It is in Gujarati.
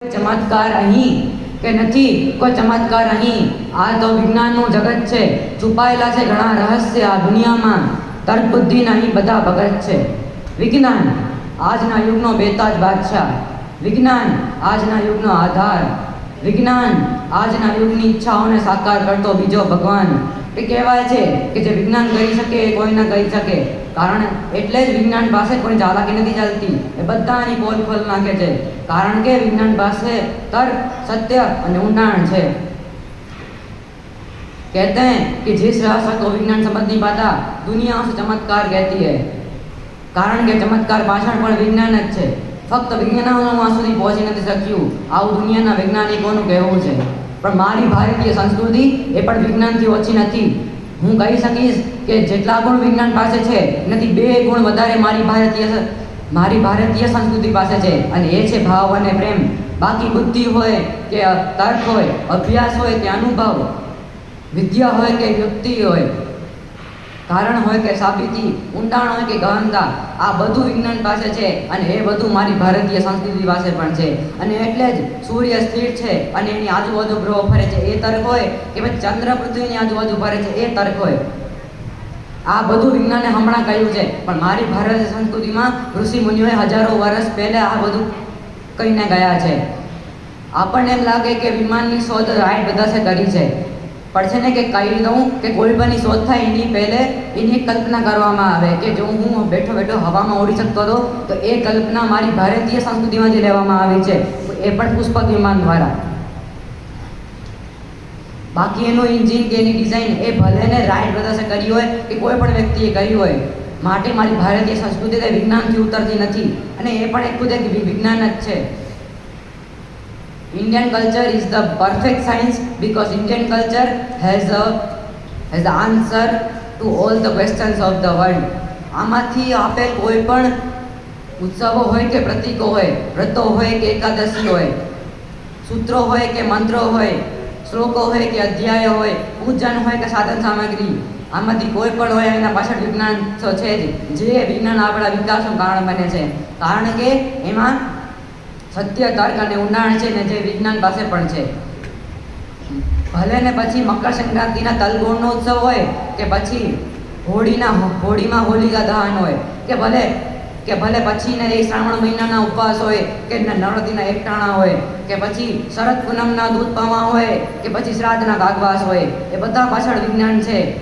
ચમત્કાર અહીં કે નથી કોઈ ચમત્કાર અહીં. આ તો વિજ્ઞાનનું જગત છે. છુપાયેલા છે ઘણા રહસ્ય આ દુનિયામાં. તર્ક બુદ્ધિના અહીં બધા ભગત છે. વિજ્ઞાન આજના યુગનો બેતાજ બાદશાહ. વિજ્ઞાન આજના યુગનો આધાર. વિજ્ઞાન આજના યુગની ઈચ્છાઓને સાકાર કરતો બીજો ભગવાન. એ કહેવાય છે કે જે વિજ્ઞાન કરી શકે એ કોઈ ન કરી શકે. કારણ એટલે જ વિજ્ઞાન પાસે કોઈ ચાલાકી નથી ચાલતી. એ બધાની પોલ ખોલ નાખે છે. કારણ કે વિજ્ઞાન પાસે तर्क, सत्य और ऊंडाण है. कहते हैं कि जिस रहस्य को विज्ञान समझ नहीं पाता दुनिया उसे चमत्कार कहती है. कारण के चमत्कार पाछळ पण विज्ञान ज छे. फक्त विज्ञानों सुधी पહોંચી નથી શક્યું આવું દુનિયાના વૈજ્ઞાનિકોનું કહેવું છે. પણ મારી ભારતીય સંસ્કૃતિ એ પણ વિજ્ઞાનથી ઓછી નથી. હું કહી શકીશ કે જેટલા ગુણ વિજ્ઞાન પાસે છે એનાથી 2 ગુણ વધારે મારી ભારતીય સંસ્કૃતિ પાસે છે. અને એ છે ભાવ અને પ્રેમ. બાકી બુદ્ધિ હોય કે તર્ક હોય, અભ્યાસ હોય કે અનુભવ, વિદ્યા હોય કે યુક્તિ હોય, કારણ હોય કે સાબિતી, ઊંડાણ હોય કે ગહનતા, આ બધું વિજ્ઞાન પાસે છે. અને એ બધું મારી ભારતીય સંસ્કૃતિ પાસે પણ છે. અને એટલે જ સૂર્ય સ્થિર છે અને એની આજુબાજુ ગ્રહો ફરે છે એ તર્ક હોય કે પછી ચંદ્ર પૃથ્વીની આજુબાજુ ફરે છે એ તર્ક હોય. આ બધું વિજ્ઞાને હમણાં કહ્યું છે. પણ મારી ભારતીય સંસ્કૃતિમાં ઋષિ મુનિઓએ હજારો વર્ષ પહેલા આ બધું કહીને ગયા છે. આપણને એમ લાગે કે વિમાનની શોધ રાઈટ બધાસે કરી છે. પણ છે ને કે કહી દઉં કે કોઈ પણની શોધ થાય એની પહેલે એની કલ્પના કરવામાં આવે કે જો હું બેઠો બેઠો હવામાં ઉડી શકતો હતો તો એ કલ્પના મારી ભારતીય સંસ્કૃતિમાંથી લેવામાં આવી છે. એ પણ પુષ્પક વિમાન દ્વારા. બાકી એનું એન્જિન કે એની ડિઝાઇન એ ભલે ને રાઈટ બ્રધર્સે કરી હોય કે કોઈ પણ વ્યક્તિએ કરી હોય. માટે મારી ભારતીય સંસ્કૃતિ તે વિજ્ઞાનથી ઉતરતી નથી. અને એ પણ ખુદ એક વિજ્ઞાન જ છે. Indian culture is the perfect science because Indian culture has the answer to all the questions of the world. આમાંથી આપેલ કોઈ પણ ઉત્સવો હોય કે પ્રતીકો હોય, વ્રતો હોય કે એકાદશી હોય, સૂત્રો હોય કે મંત્રો હોય, શ્લોકો હોય કે અધ્યાય હોય, પૂજન હોય કે સાધન સામગ્રી, આમાંથી કોઈ પણ હોય એના પાછળ વિજ્ઞાન તો છે જ. જે વિજ્ઞાન આપણા વિકાસનું કારણ બને છે. કારણ કે એમાં સત્ય, તર્ક અને ઊંડાણ છે ને જે વિજ્ઞાન પાસે પણ છે. ભલે ને પછી મકર સંક્રાંતિના તલગોળનો ઉત્સવ હોય કે પછી હોળીમાં હોલિકા દહન હોય કે ભલે પછી ને એ શ્રાવણ મહિનાના ઉપવાસ હોય કે નવરાત્રિના એકટાણા હોય કે પછી શરદ પૂનમના દૂધ પાવા હોય કે પછી શ્રાદ્ધના કાગવાસ હોય, એ બધા પાછળ વિજ્ઞાન છે.